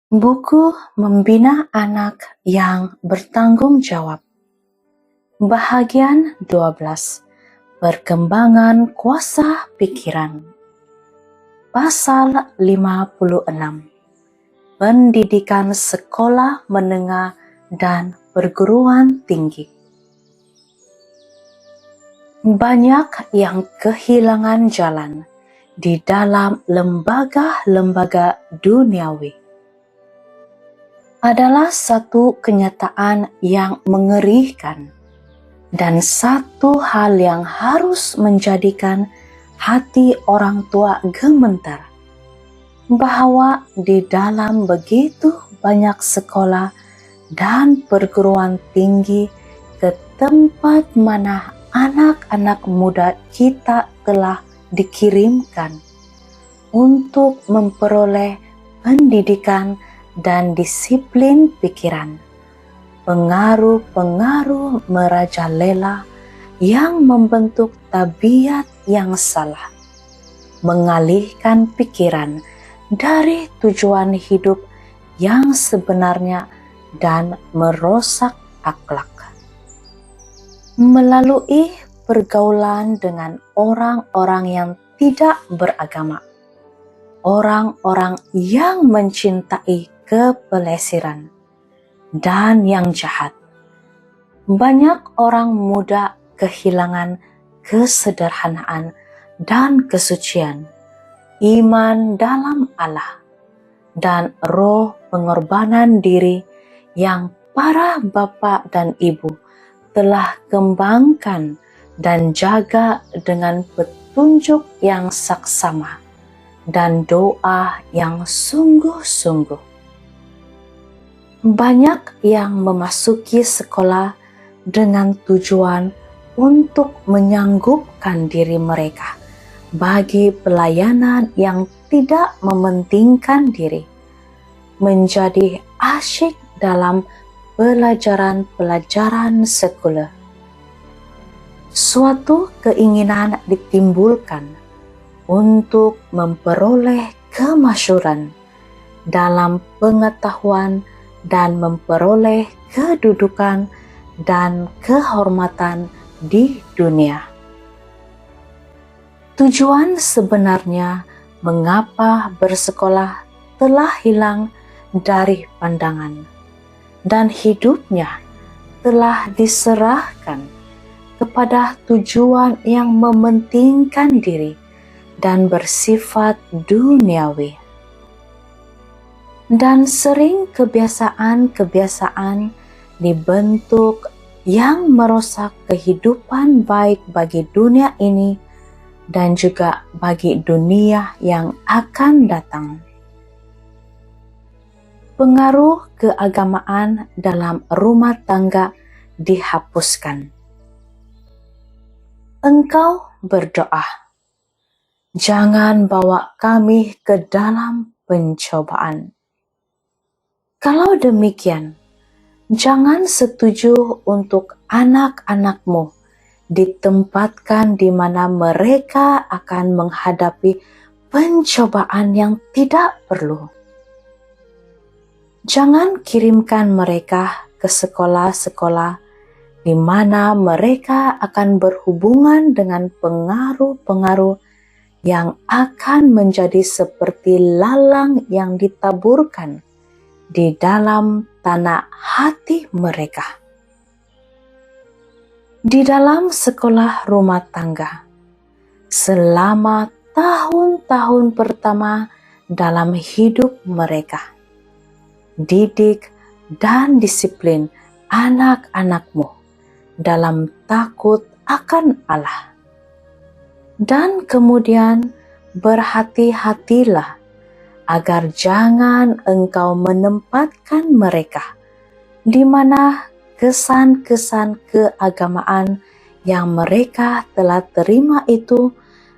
Buku Membina Anak yang Bertanggung Jawab. Bahagian 12. Perkembangan Kuasa Pikiran. Pasal 56. Pendidikan sekolah menengah dan perguruan tinggi. Banyak yang kehilangan jalan di dalam lembaga-lembaga duniawi. Adalah satu kenyataan yang mengerikan dan satu hal yang harus menjadikan hati orang tua gemetar, bahwa di dalam begitu banyak sekolah dan perguruan tinggi ke tempat mana anak-anak muda kita telah dikirimkan untuk memperoleh pendidikan dan disiplin pikiran, pengaruh-pengaruh merajalela yang membentuk tabiat yang salah, mengalihkan pikiran dari tujuan hidup yang sebenarnya dan merosak akhlak. Melalui pergaulan dengan orang-orang yang tidak beragama, orang-orang yang mencintai kepelesiran dan yang jahat, banyak orang muda kehilangan kesederhanaan dan kesucian, iman dalam Allah, dan roh pengorbanan diri yang para bapak dan ibu telah kembangkan dan jaga dengan petunjuk yang saksama dan doa yang sungguh-sungguh. Banyak yang memasuki sekolah dengan tujuan untuk menyanggupkan diri mereka bagi pelayanan yang tidak mementingkan diri, menjadi asyik dalam pelajaran-pelajaran sekuler. Suatu keinginan ditimbulkan untuk memperoleh kemasyhuran dalam pengetahuan dan memperoleh kedudukan dan kehormatan di dunia. Tujuan sebenarnya mengapa bersekolah telah hilang dari pandangan, dan hidupnya telah diserahkan kepada tujuan yang mementingkan diri dan bersifat duniawi. Dan sering kebiasaan-kebiasaan dibentuk yang merusak kehidupan baik bagi dunia ini dan juga bagi dunia yang akan datang. Pengaruh keagamaan dalam rumah tangga dihapuskan. Engkau berdoa, "Jangan bawa kami ke dalam pencobaan." Kalau demikian, jangan setuju untuk anak-anakmu ditempatkan di mana mereka akan menghadapi pencobaan yang tidak perlu. Jangan kirimkan mereka ke sekolah-sekolah di mana mereka akan berhubungan dengan pengaruh-pengaruh yang akan menjadi seperti lalang yang ditaburkan di dalam tanah hati mereka. Di dalam sekolah rumah tangga, selama tahun-tahun pertama dalam hidup mereka, didik dan disiplin anak-anakmu dalam takut akan Allah. Dan kemudian berhati-hatilah agar jangan engkau menempatkan mereka di mana kesan-kesan keagamaan yang mereka telah terima itu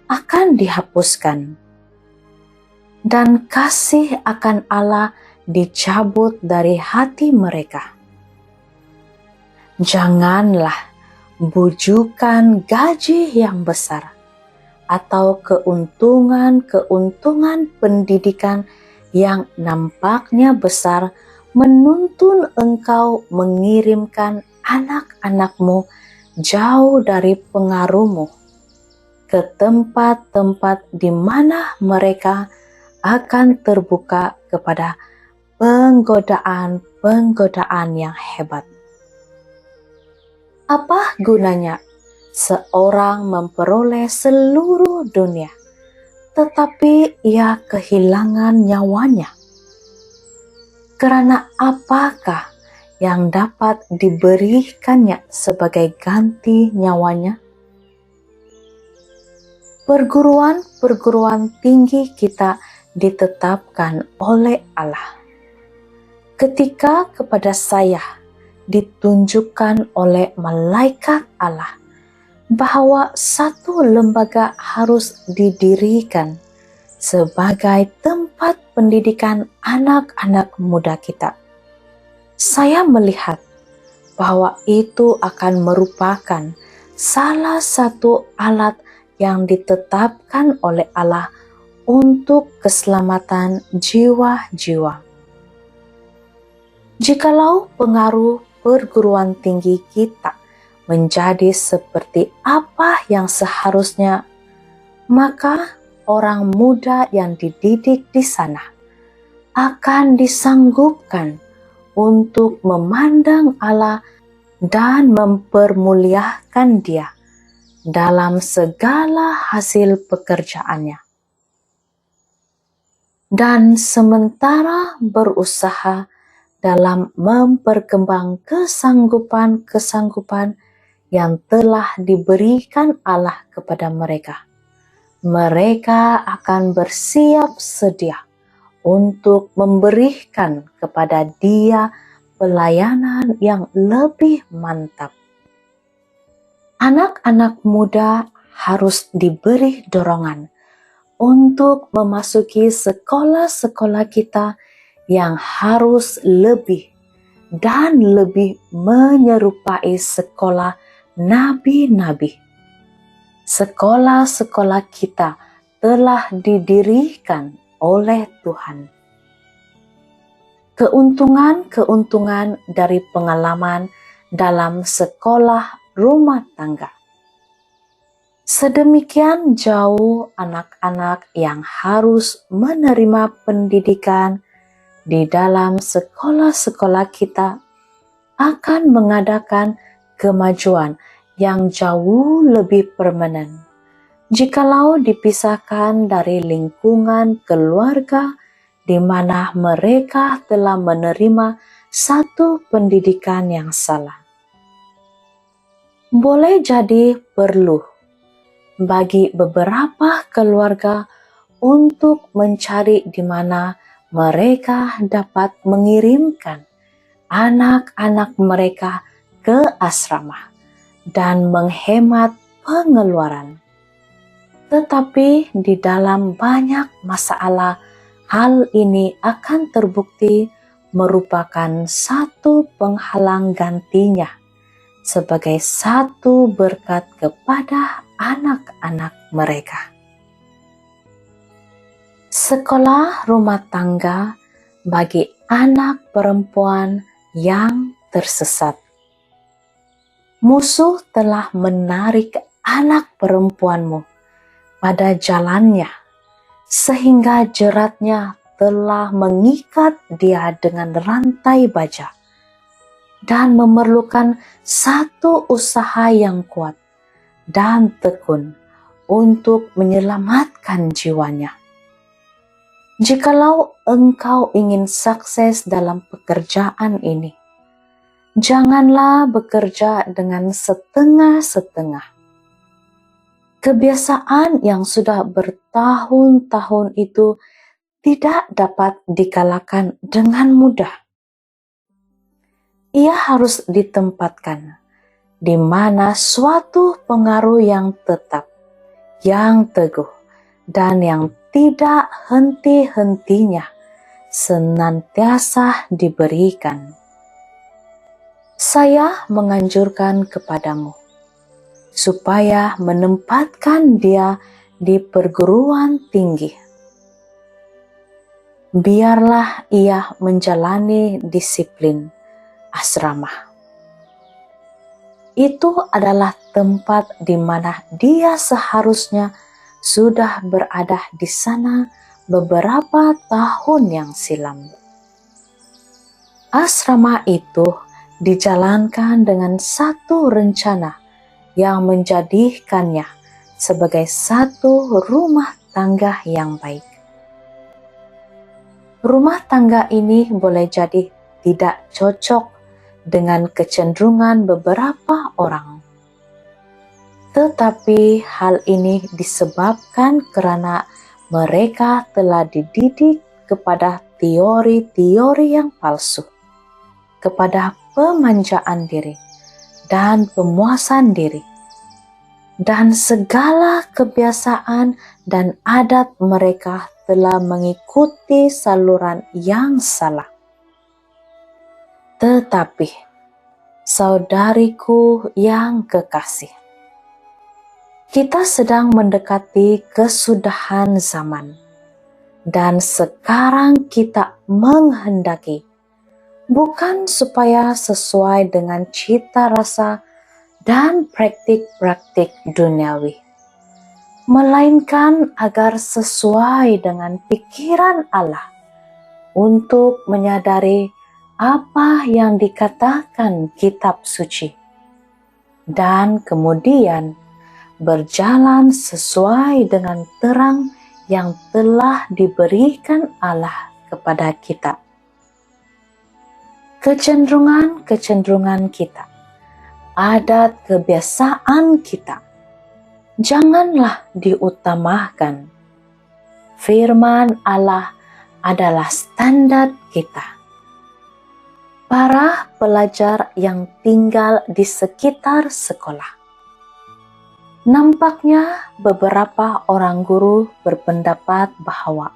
akan dihapuskan, dan kasih akan Allah dicabut dari hati mereka. Janganlah bujukan gaji yang besar atau keuntungan-keuntungan pendidikan yang nampaknya besar menuntun engkau mengirimkan anak-anakmu jauh dari pengaruhmu ke tempat-tempat di mana mereka akan terbuka kepada penggodaan-penggodaan yang hebat. Apa gunanya seorang memperoleh seluruh dunia, tetapi ia kehilangan nyawanya? Karena apakah yang dapat diberikannya sebagai ganti nyawanya? Perguruan-perguruan tinggi kita ditetapkan oleh Allah. Ketika kepada saya ditunjukkan oleh malaikat Allah bahwa satu lembaga harus didirikan sebagai tempat pendidikan anak-anak muda kita, saya melihat bahwa itu akan merupakan salah satu alat yang ditetapkan oleh Allah untuk keselamatan jiwa-jiwa. Jikalau pengaruh perguruan tinggi kita menjadi seperti apa yang seharusnya, maka orang muda yang dididik di sana akan disanggupkan untuk memandang Allah dan mempermuliakan Dia dalam segala hasil pekerjaannya. Dan sementara berusaha dalam memperkembang kesanggupan-kesanggupan yang telah diberikan Allah kepada mereka, mereka akan bersiap sedia untuk memberikan kepada Dia pelayanan yang lebih mantap. Anak-anak muda harus diberi dorongan untuk memasuki sekolah-sekolah kita yang harus lebih dan lebih menyerupai sekolah nabi-nabi. Sekolah-sekolah kita telah didirikan oleh Tuhan. Keuntungan-keuntungan dari pengalaman dalam sekolah rumah tangga. Sedemikian jauh anak-anak yang harus menerima pendidikan di dalam sekolah-sekolah kita akan mengadakan kemajuan yang jauh lebih permanen jikalau dipisahkan dari lingkungan keluarga di mana mereka telah menerima satu pendidikan yang salah. Boleh jadi perlu bagi beberapa keluarga untuk mencari di mana mereka dapat mengirimkan anak-anak mereka ke asrama dan menghemat pengeluaran. Tetapi di dalam banyak masalah, hal ini akan terbukti merupakan satu penghalang gantinya sebagai satu berkat kepada anak-anak mereka. Sekolah rumah tangga bagi anak perempuan yang tersesat. Musuh telah menarik anak perempuanmu pada jalannya, sehingga jeratnya telah mengikat dia dengan rantai baja, dan memerlukan satu usaha yang kuat dan tekun untuk menyelamatkan jiwanya. Jikalau engkau ingin sukses dalam pekerjaan ini, janganlah bekerja dengan setengah-setengah. Kebiasaan yang sudah bertahun-tahun itu tidak dapat dikalahkan dengan mudah. Ia harus ditempatkan di mana suatu pengaruh yang tetap, yang teguh, dan yang tidak henti-hentinya senantiasa diberikan. Saya menganjurkan kepadamu supaya menempatkan dia di perguruan tinggi. biarlah ia menjalani disiplin asrama. Itu adalah tempat di mana dia seharusnya sudah berada di sana beberapa tahun yang silam. Asrama itu dijalankan dengan satu rencana yang menjadikannya sebagai satu rumah tangga yang baik. Rumah tangga ini boleh jadi tidak cocok dengan kecenderungan beberapa orang. Tetapi hal ini disebabkan karena mereka telah dididik kepada teori-teori yang palsu, kepada pemanjaan diri dan pemuasan diri, dan segala kebiasaan dan adat mereka telah mengikuti saluran yang salah. Tetapi, saudariku yang kekasih, kita sedang mendekati kesudahan zaman, dan sekarang kita menghendaki bukan supaya sesuai dengan cita rasa dan praktik-praktik duniawi, melainkan agar sesuai dengan pikiran Allah untuk menyadari apa yang dikatakan kitab suci dan kemudian berjalan sesuai dengan terang yang telah diberikan Allah kepada kita. Kecenderungan-kecenderungan kita, adat kebiasaan kita, janganlah diutamakan. Firman Allah adalah standar kita. Para pelajar yang tinggal di sekitar sekolah. Nampaknya beberapa orang guru berpendapat bahwa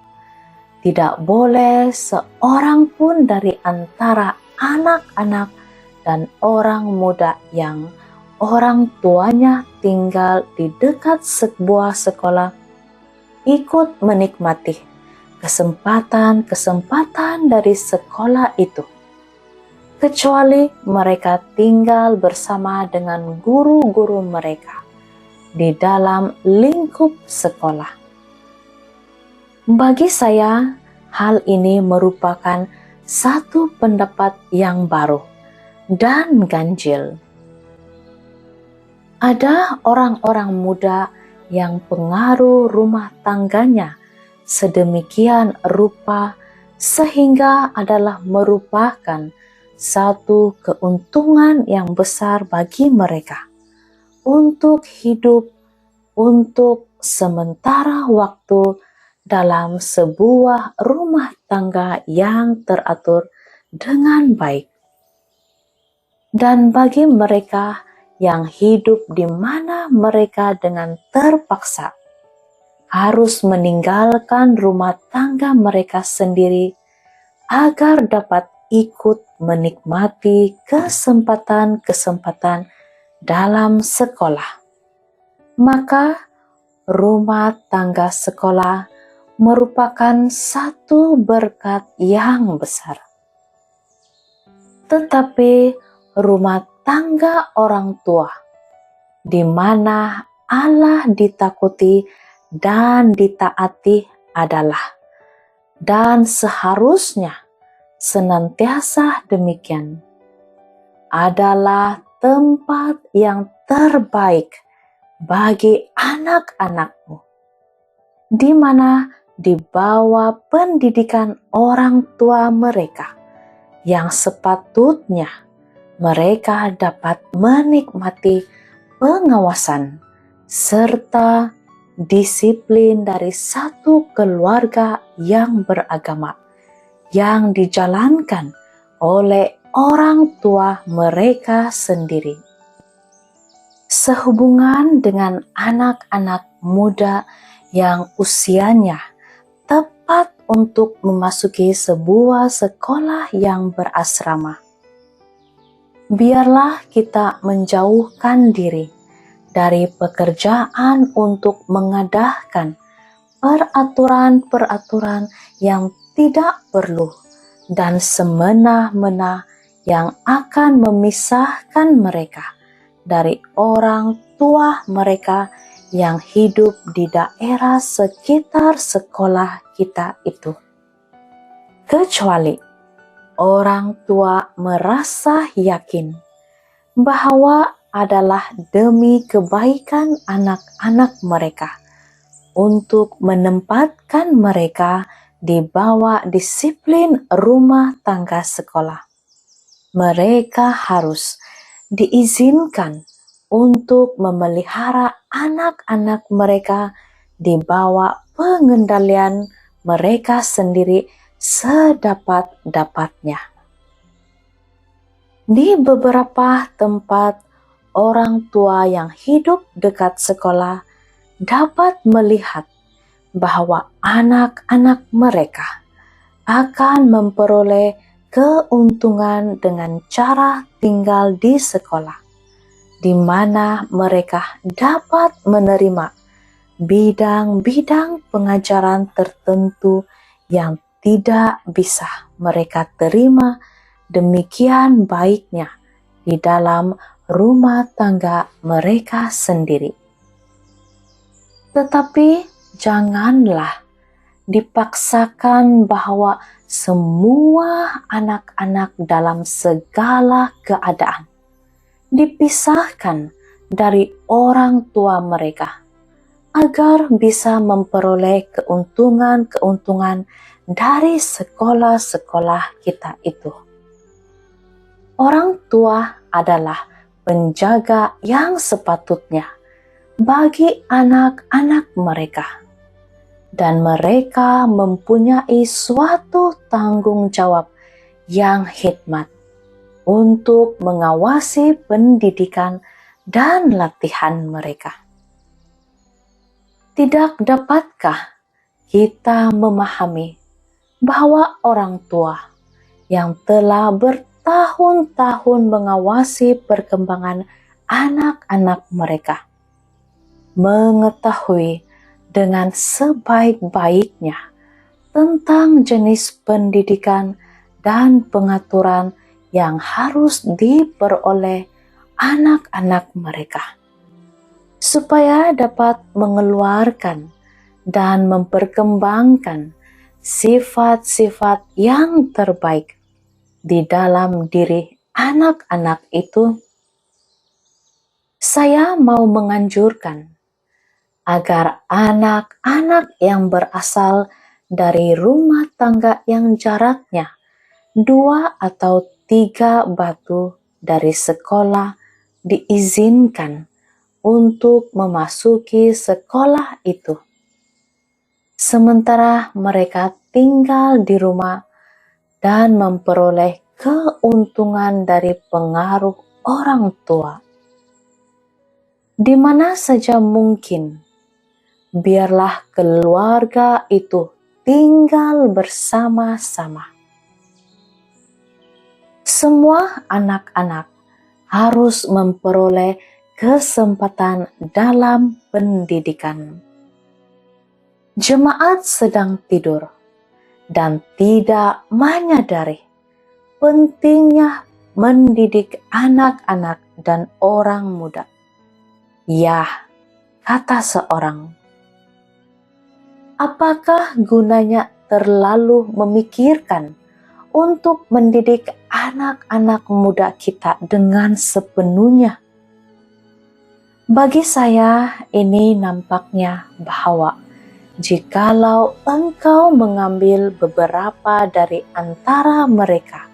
tidak boleh seorang pun dari antara anak-anak dan orang muda yang orang tuanya tinggal di dekat sebuah sekolah ikut menikmati kesempatan-kesempatan dari sekolah itu, kecuali mereka tinggal bersama dengan guru-guru mereka di dalam lingkup sekolah. Bagi saya, hal ini merupakan satu pendapat yang baru dan ganjil. Ada orang-orang muda yang pengaruh rumah tangganya sedemikian rupa sehingga adalah merupakan satu keuntungan yang besar bagi mereka untuk hidup untuk sementara waktu dalam sebuah rumah tangga yang teratur dengan baik. Dan bagi mereka yang hidup di mana mereka dengan terpaksa harus meninggalkan rumah tangga mereka sendiri agar dapat ikut menikmati kesempatan-kesempatan dalam sekolah, maka rumah tangga sekolah merupakan satu berkat yang besar. Tetapi rumah tangga orang tua, di mana Allah ditakuti dan ditaati adalah, dan seharusnya senantiasa demikian, adalah tempat yang terbaik bagi anak-anakmu, di mana di bawah pendidikan orang tua mereka yang sepatutnya mereka dapat menikmati pengawasan serta disiplin dari satu keluarga yang beragama yang dijalankan oleh orang tua mereka sendiri. Sehubungan dengan anak-anak muda yang usianya tepat untuk memasuki sebuah sekolah yang berasrama, biarlah kita menjauhkan diri dari pekerjaan untuk mengadakan peraturan-peraturan yang tidak perlu dan semena-mena yang akan memisahkan mereka dari orang tua mereka yang hidup di daerah sekitar sekolah kita itu. Kecuali orang tua merasa yakin bahwa adalah demi kebaikan anak-anak mereka untuk menempatkan mereka di bawah disiplin rumah tangga sekolah. Mereka harus diizinkan untuk memelihara anak-anak mereka di bawah pengendalian mereka sendiri sedapat-dapatnya. Di beberapa tempat, orang tua yang hidup dekat sekolah dapat melihat bahwa anak-anak mereka akan memperoleh keuntungan dengan cara tinggal di sekolah, di mana mereka dapat menerima bidang-bidang pengajaran tertentu yang tidak bisa mereka terima demikian baiknya di dalam rumah tangga mereka sendiri. Tetapi janganlah dipaksakan bahwa semua anak-anak dalam segala keadaan dipisahkan dari orang tua mereka agar bisa memperoleh keuntungan-keuntungan dari sekolah-sekolah kita itu. Orang tua adalah penjaga yang sepatutnya bagi anak-anak mereka. Dan mereka mempunyai suatu tanggung jawab yang hikmat untuk mengawasi pendidikan dan latihan mereka. Tidak dapatkah kita memahami bahwa orang tua yang telah bertahun-tahun mengawasi perkembangan anak-anak mereka mengetahui dengan sebaik-baiknya tentang jenis pendidikan dan pengaturan yang harus diperoleh anak-anak mereka, supaya dapat mengeluarkan dan memperkembangkan sifat-sifat yang terbaik di dalam diri anak-anak itu. Saya mau menganjurkan agar anak-anak yang berasal dari rumah tangga yang jaraknya 2 atau 3 batu dari sekolah diizinkan untuk memasuki sekolah itu, sementara mereka tinggal di rumah dan memperoleh keuntungan dari pengaruh orang tua. Di mana saja mungkin, biarlah keluarga itu tinggal bersama-sama. Semua anak-anak harus memperoleh kesempatan dalam pendidikan. Jemaat sedang tidur dan tidak menyadari pentingnya mendidik anak-anak dan orang muda. Ya, kata seorang, apakah gunanya terlalu memikirkan untuk mendidik anak-anak muda kita dengan sepenuhnya? Bagi saya, ini nampaknya bahwa jikalau engkau mengambil beberapa dari antara mereka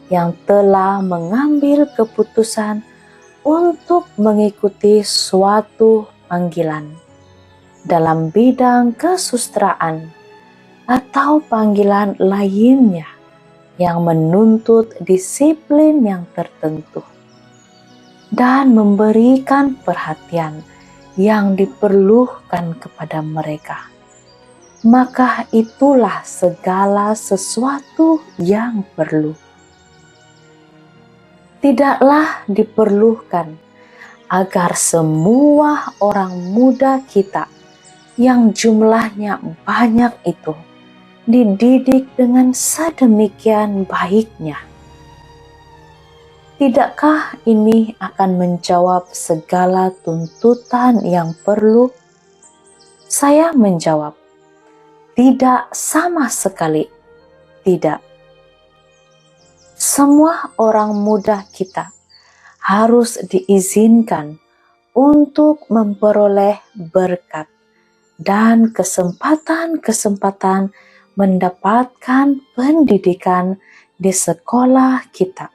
yang telah mengambil keputusan untuk mengikuti suatu panggilan dalam bidang kesusteraan atau panggilan lainnya yang menuntut disiplin yang tertentu dan memberikan perhatian yang diperlukan kepada mereka, maka itulah segala sesuatu yang perlu. Tidaklah diperlukan agar semua orang muda kita yang jumlahnya banyak itu dididik dengan sedemikian baiknya. Tidakkah ini akan menjawab segala tuntutan yang perlu? Saya menjawab, tidak sama sekali, tidak. Semua orang muda kita harus diizinkan untuk memperoleh berkat dan kesempatan-kesempatan mendapatkan pendidikan di sekolah kita,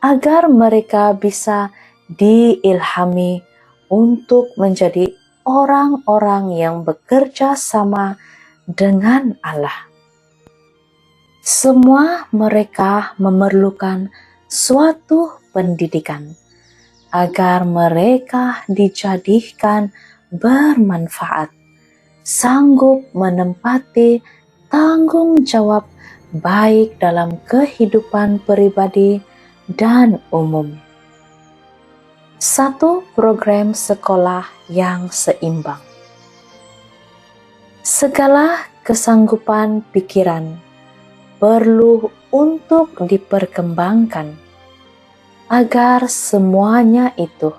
agar mereka bisa diilhami untuk menjadi orang-orang yang bekerja sama dengan Allah. Semua mereka memerlukan suatu pendidikan agar mereka dijadikan bermanfaat, sanggup menempati tanggung jawab baik dalam kehidupan pribadi dan umum. Satu program sekolah yang seimbang. Segala kesanggupan pikiran perlu untuk diperkembangkan agar semuanya itu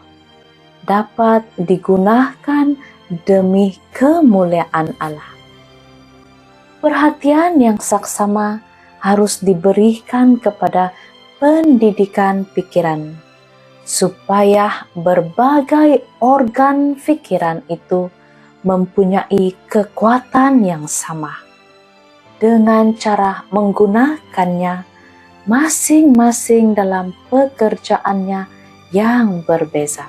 dapat digunakan demi kemuliaan Allah. Perhatian yang saksama harus diberikan kepada pendidikan pikiran, supaya berbagai organ pikiran itu mempunyai kekuatan yang sama, dengan cara menggunakannya masing-masing dalam pekerjaannya yang berbeza.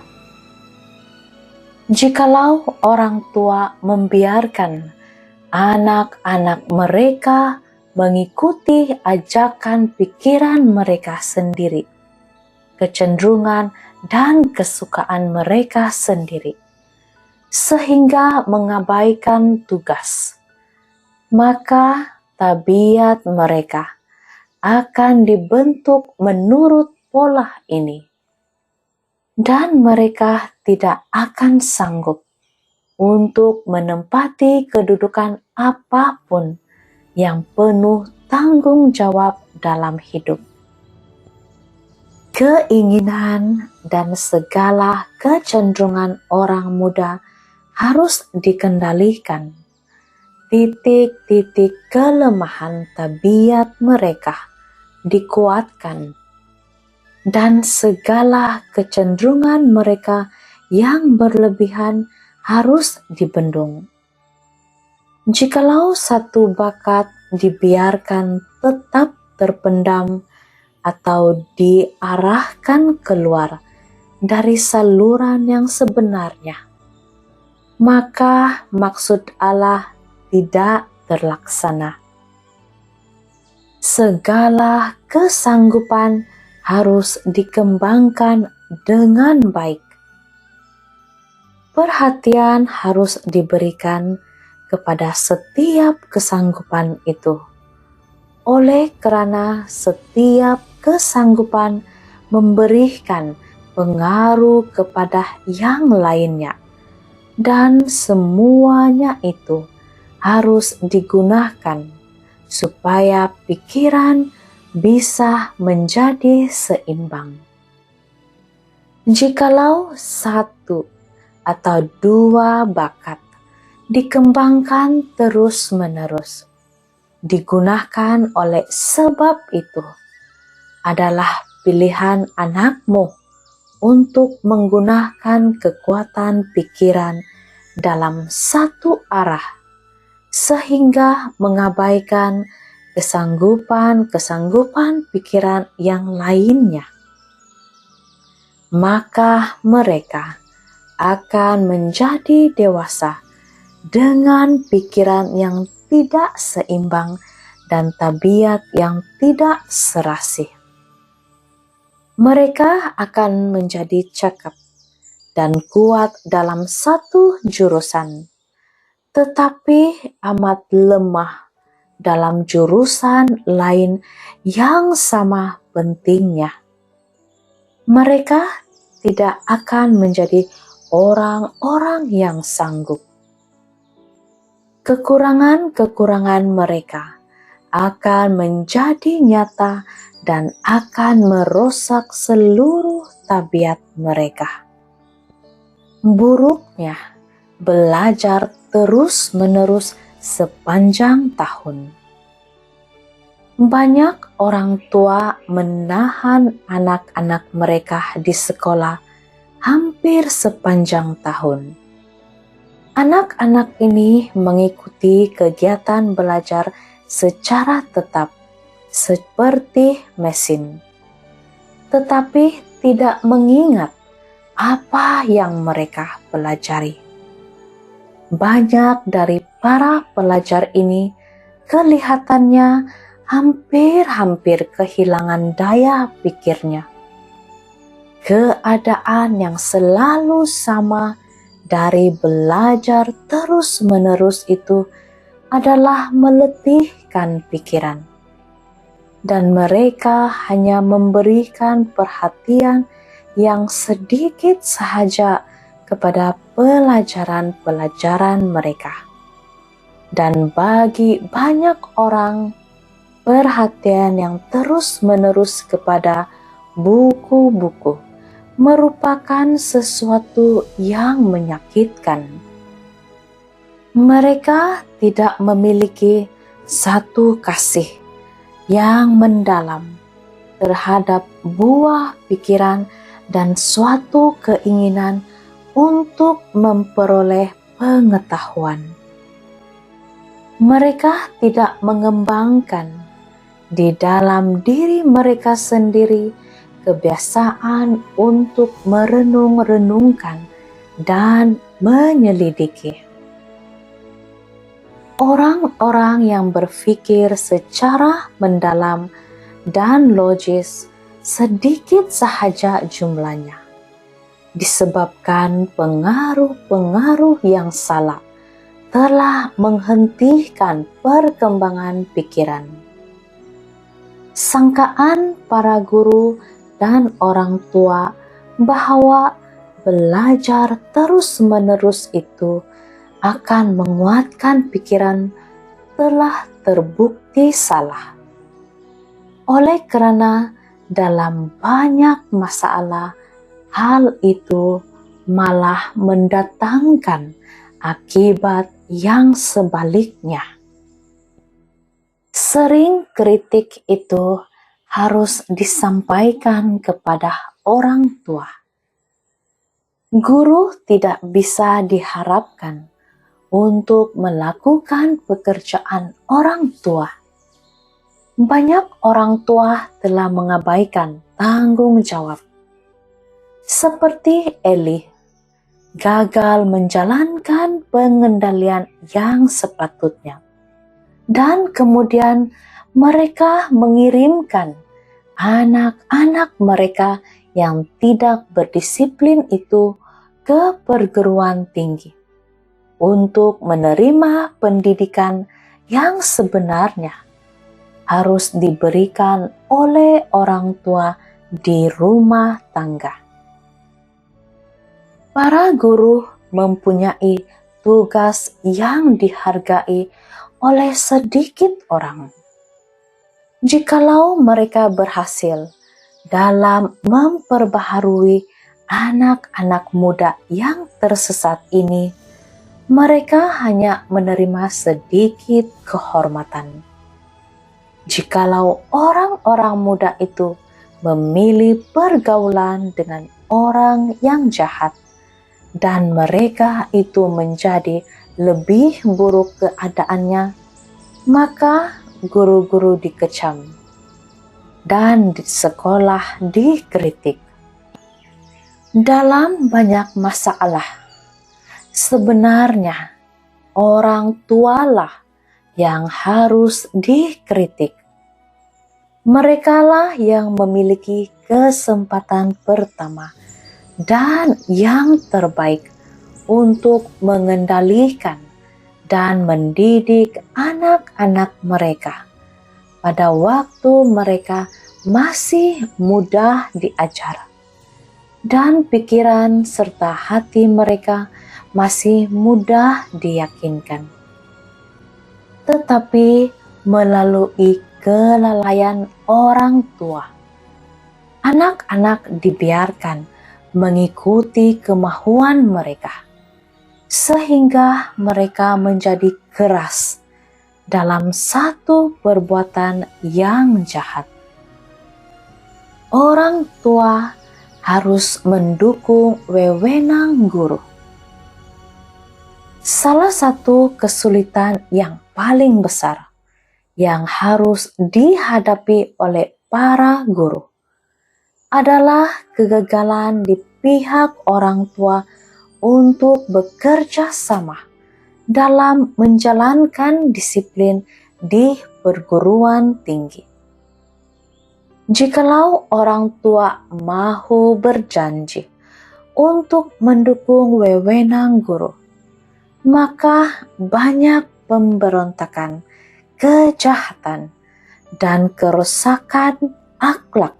Jikalau orang tua membiarkan anak-anak mereka mengikuti ajakan pikiran mereka sendiri, kecenderungan dan kesukaan mereka sendiri, sehingga mengabaikan tugas, maka tabiat mereka akan dibentuk menurut pola ini, dan mereka tidak akan sanggup untuk menempati kedudukan apapun yang penuh tanggung jawab dalam hidup. Keinginan dan segala kecenderungan orang muda harus dikendalikan. Titik-titik kelemahan tabiat mereka dikuatkan, dan segala kecenderungan mereka yang berlebihan harus dibendung. Jikalau satu bakat dibiarkan tetap terpendam atau diarahkan keluar dari saluran yang sebenarnya, maka maksud Allah tidak terlaksana. Segala kesanggupan harus dikembangkan dengan baik. Perhatian harus diberikan kepada setiap kesanggupan itu, oleh karena setiap kesanggupan memberikan pengaruh kepada yang lainnya, dan semuanya itu harus digunakan supaya pikiran bisa menjadi seimbang. Jikalau satu atau dua bakat dikembangkan terus-menerus, digunakan oleh sebab itu adalah pilihan anakmu untuk menggunakan kekuatan pikiran dalam satu arah, sehingga mengabaikan kesanggupan pikiran yang lainnya. Maka mereka akan menjadi dewasa dengan pikiran yang tidak seimbang dan tabiat yang tidak serasi. Mereka akan menjadi cakap dan kuat dalam satu jurusan, tetapi amat lemah dalam jurusan lain yang sama pentingnya. Mereka tidak akan menjadi orang-orang yang sanggup. kekurangan-kekurangan mereka akan menjadi nyata dan akan merusak seluruh tabiat mereka. Buruknya belajar terus-menerus sepanjang tahun. Banyak orang tua menahan anak-anak mereka di sekolah hampir sepanjang tahun. Anak-anak ini mengikuti kegiatan belajar secara tetap, seperti mesin, tetapi tidak mengingat apa yang mereka pelajari. Banyak dari para pelajar ini kelihatannya hampir-hampir kehilangan daya pikirnya. Keadaan yang selalu sama dari belajar terus-menerus itu adalah meletihkan pikiran, dan mereka hanya memberikan perhatian yang sedikit sahaja kepada pelajaran-pelajaran mereka. Dan bagi banyak orang, perhatian yang terus-menerus kepada buku-buku merupakan sesuatu yang menyakitkan. Mereka tidak memiliki satu kasih yang mendalam terhadap buah pikiran dan suatu keinginan untuk memperoleh pengetahuan. Mereka tidak mengembangkan di dalam diri mereka sendiri kebiasaan untuk merenung-renungkan dan menyelidiki. Orang-orang yang berpikir secara mendalam dan logis sedikit sahaja jumlahnya, disebabkan pengaruh-pengaruh yang salah telah menghentikan perkembangan pikiran. Sangkaan para guru dan orang tua bahwa belajar terus-menerus itu akan menguatkan pikiran telah terbukti salah. Oleh karena dalam banyak masalah, hal itu malah mendatangkan akibat yang sebaliknya. Sering kritik itu harus disampaikan kepada orang tua. Guru tidak bisa diharapkan untuk melakukan pekerjaan orang tua. Banyak orang tua telah mengabaikan tanggung jawab. Seperti Eli, gagal menjalankan pengendalian yang sepatutnya. Dan kemudian mereka mengirimkan anak-anak mereka yang tidak berdisiplin itu ke perguruan tinggi untuk menerima pendidikan yang sebenarnya harus diberikan oleh orang tua di rumah tangga. Para guru mempunyai tugas yang dihargai oleh sedikit orang. Jikalau mereka berhasil dalam memperbaharui anak-anak muda yang tersesat ini, mereka hanya menerima sedikit kehormatan. Jikalau orang-orang muda itu memilih pergaulan dengan orang yang jahat, dan mereka itu menjadi lebih buruk keadaannya, maka guru-guru dikecam dan di sekolah dikritik. Dalam banyak masalah, sebenarnya orang tualah yang harus dikritik. Merekalah yang memiliki kesempatan pertama dan yang terbaik untuk mengendalikan dan mendidik anak-anak mereka pada waktu mereka masih mudah diajar, dan pikiran serta hati mereka masih mudah diyakinkan. tetapi melalui kelalaian orang tua, anak-anak dibiarkan mengikuti kemauan mereka, sehingga mereka menjadi keras dalam satu perbuatan yang jahat. Orang tua harus mendukung wewenang guru. Salah satu kesulitan yang paling besar yang harus dihadapi oleh para guru adalah kegagalan di pihak orang tua untuk bekerja sama dalam menjalankan disiplin di perguruan tinggi. Jikalau orang tua mahu berjanji untuk mendukung wewenang guru, maka banyak pemberontakan, kejahatan, dan kerusakan akhlak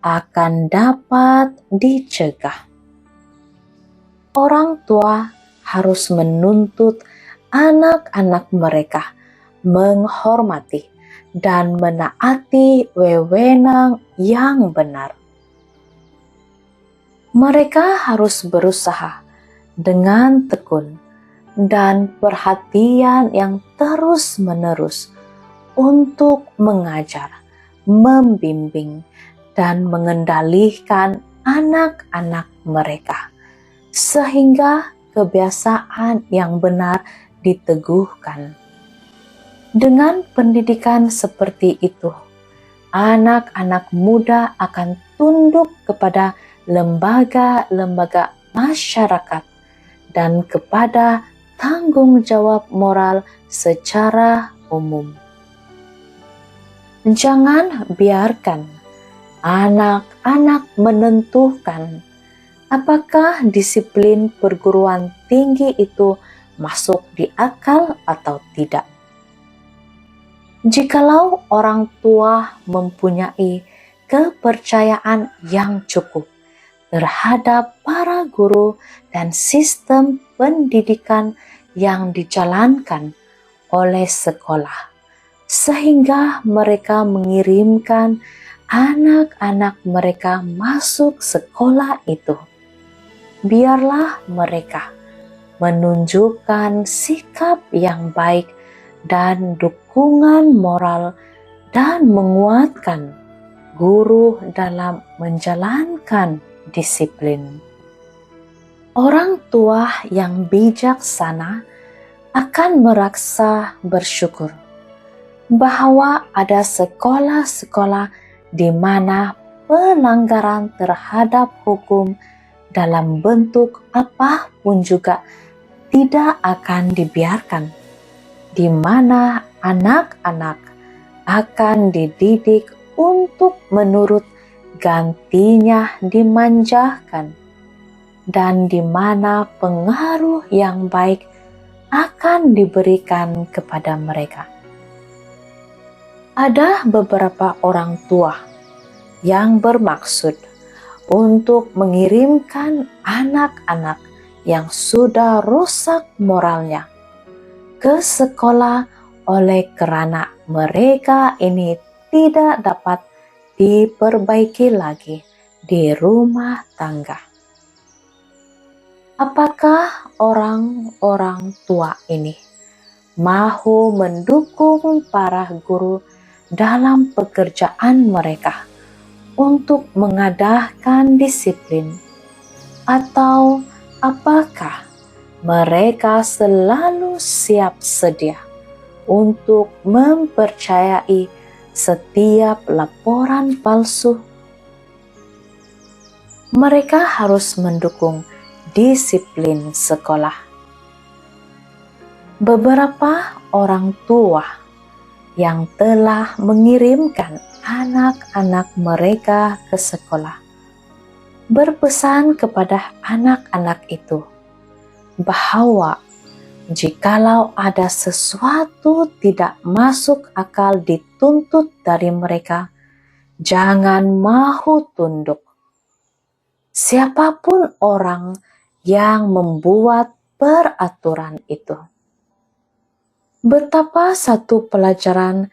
akan dapat dicegah. Orang tua harus menuntut anak-anak mereka menghormati dan menaati wewenang yang benar. Mereka harus berusaha dengan tekun dan perhatian yang terus-menerus untuk mengajar, membimbing, dan mengendalikan anak-anak mereka, sehingga kebiasaan yang benar diteguhkan. Dengan pendidikan seperti itu, anak-anak muda akan tunduk kepada lembaga-lembaga masyarakat dan kepada tanggung jawab moral secara umum. Jangan biarkan anak-anak menentukan apakah disiplin perguruan tinggi itu masuk di akal atau tidak. Jikalau orang tua mempunyai kepercayaan yang cukup terhadap para guru dan sistem pendidikan yang dijalankan oleh sekolah, sehingga mereka mengirimkan anak-anak mereka masuk sekolah itu, biarlah mereka menunjukkan sikap yang baik dan dukungan moral dan menguatkan guru dalam menjalankan disiplin. Orang tua yang bijaksana akan merasa bersyukur bahwa ada sekolah-sekolah di mana pelanggaran terhadap hukum dalam bentuk apapun juga tidak akan dibiarkan, di mana anak-anak akan dididik untuk menurut, gantinya dimanjakan, dan di mana pengaruh yang baik akan diberikan kepada mereka. Ada beberapa orang tua yang bermaksud untuk mengirimkan anak-anak yang sudah rusak moralnya ke sekolah oleh karena mereka ini tidak dapat diperbaiki lagi di rumah tangga. Apakah orang-orang tua ini mahu mendukung para guru dalam pekerjaan mereka untuk mengadakan disiplin, atau apakah mereka selalu siap sedia untuk mempercayai setiap laporan palsu? Mereka harus mendukung disiplin sekolah. Beberapa orang tua yang telah mengirimkan anak-anak mereka ke sekolah berpesan kepada anak-anak itu bahwa jikalau ada sesuatu tidak masuk akal dituntut dari mereka, jangan mahu tunduk. Siapapun orang yang membuat peraturan itu. Betapa satu pelajaran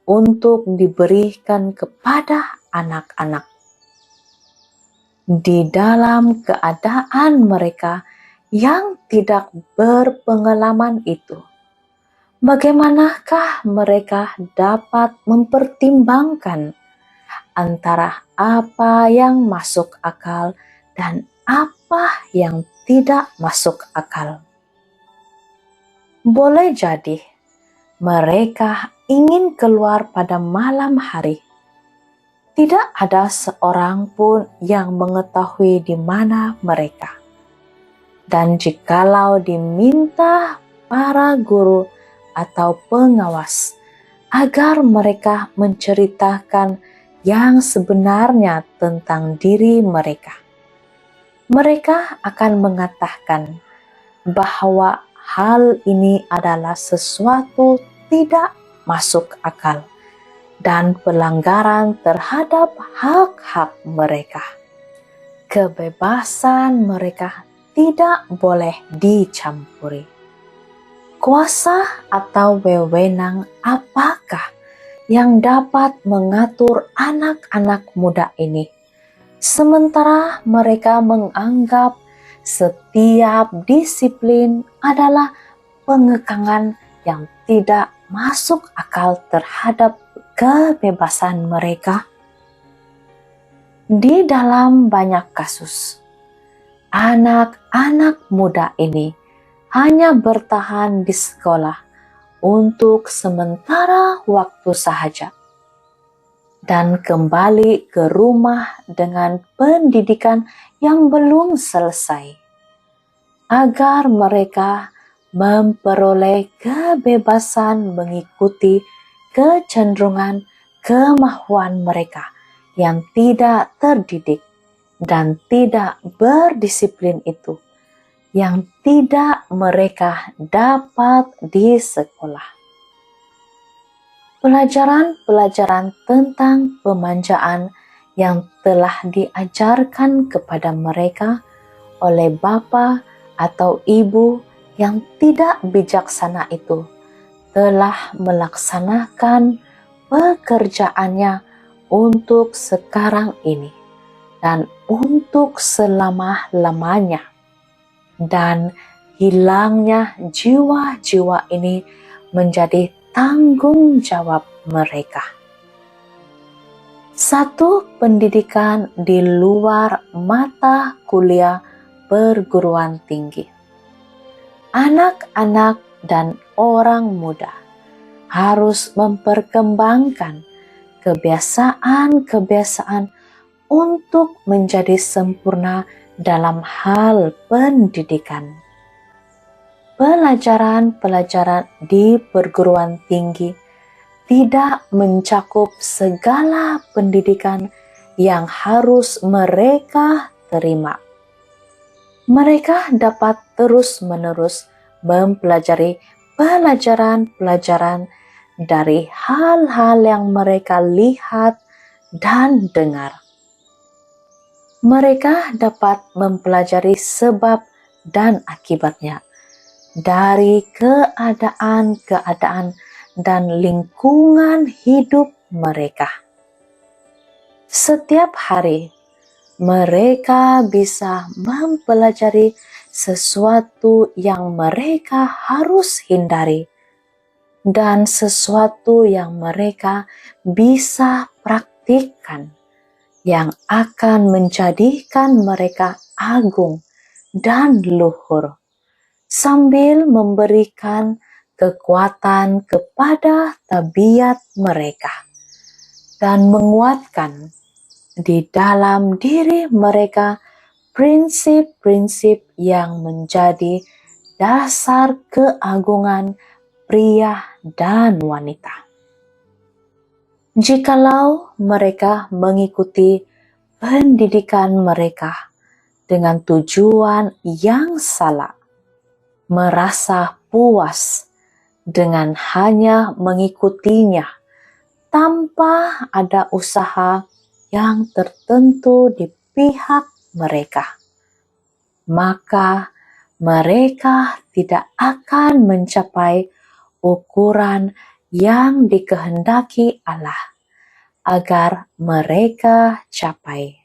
untuk diberikan kepada anak-anak di dalam keadaan mereka yang tidak berpengalaman itu. Bagaimanakah mereka dapat mempertimbangkan antara apa yang masuk akal dan apa yang tidak masuk akal? Boleh jadi mereka ingin keluar pada malam hari. Tidak ada seorang pun yang mengetahui di mana mereka. Dan jikalau diminta para guru atau pengawas agar mereka menceritakan yang sebenarnya tentang diri mereka, mereka akan mengatakan bahwa hal ini adalah sesuatu tidak masuk akal dan pelanggaran terhadap hak-hak mereka. Kebebasan mereka tidak boleh dicampuri. Kuasa atau wewenang apakah yang dapat mengatur anak-anak muda ini, sementara mereka menganggap setiap disiplin adalah pengekangan yang tidak masuk akal terhadap kebebasan mereka? Di dalam banyak kasus, anak-anak muda ini hanya bertahan di sekolah untuk sementara waktu sahaja dan kembali ke rumah dengan pendidikan yang belum selesai, agar mereka memperoleh kebebasan mengikuti kecenderungan kemauan mereka yang tidak terdidik dan tidak berdisiplin itu, yang tidak mereka dapat di sekolah. Pelajaran-pelajaran tentang pemanjaan yang telah diajarkan kepada mereka oleh bapa atau ibu yang tidak bijaksana itu telah melaksanakan pekerjaannya untuk sekarang ini dan untuk selama-lamanya. Dan hilangnya jiwa-jiwa ini menjadi tanggung jawab mereka. Satu pendidikan di luar mata kuliah perguruan tinggi. Anak-anak dan orang muda harus memperkembangkan kebiasaan-kebiasaan untuk menjadi sempurna dalam hal pendidikan. Pelajaran-pelajaran di perguruan tinggi tidak mencakup segala pendidikan yang harus mereka terima. Mereka dapat terus-menerus mempelajari pelajaran-pelajaran dari hal-hal yang mereka lihat dan dengar. Mereka dapat mempelajari sebab dan akibatnya dari keadaan-keadaan dan lingkungan hidup mereka. Setiap hari, mereka bisa mempelajari sesuatu yang mereka harus hindari dan sesuatu yang mereka bisa praktikkan, yang akan menjadikan mereka agung dan luhur, sambil memberikan kekuatan kepada tabiat mereka dan menguatkan di dalam diri mereka prinsip-prinsip yang menjadi dasar keagungan pria dan wanita. Jikalau mereka mengikuti pendidikan mereka dengan tujuan yang salah, merasa puas dengan hanya mengikutinya tanpa ada usaha yang tertentu di pihak mereka, maka mereka tidak akan mencapai ukuran yang dikehendaki Allah agar mereka capai.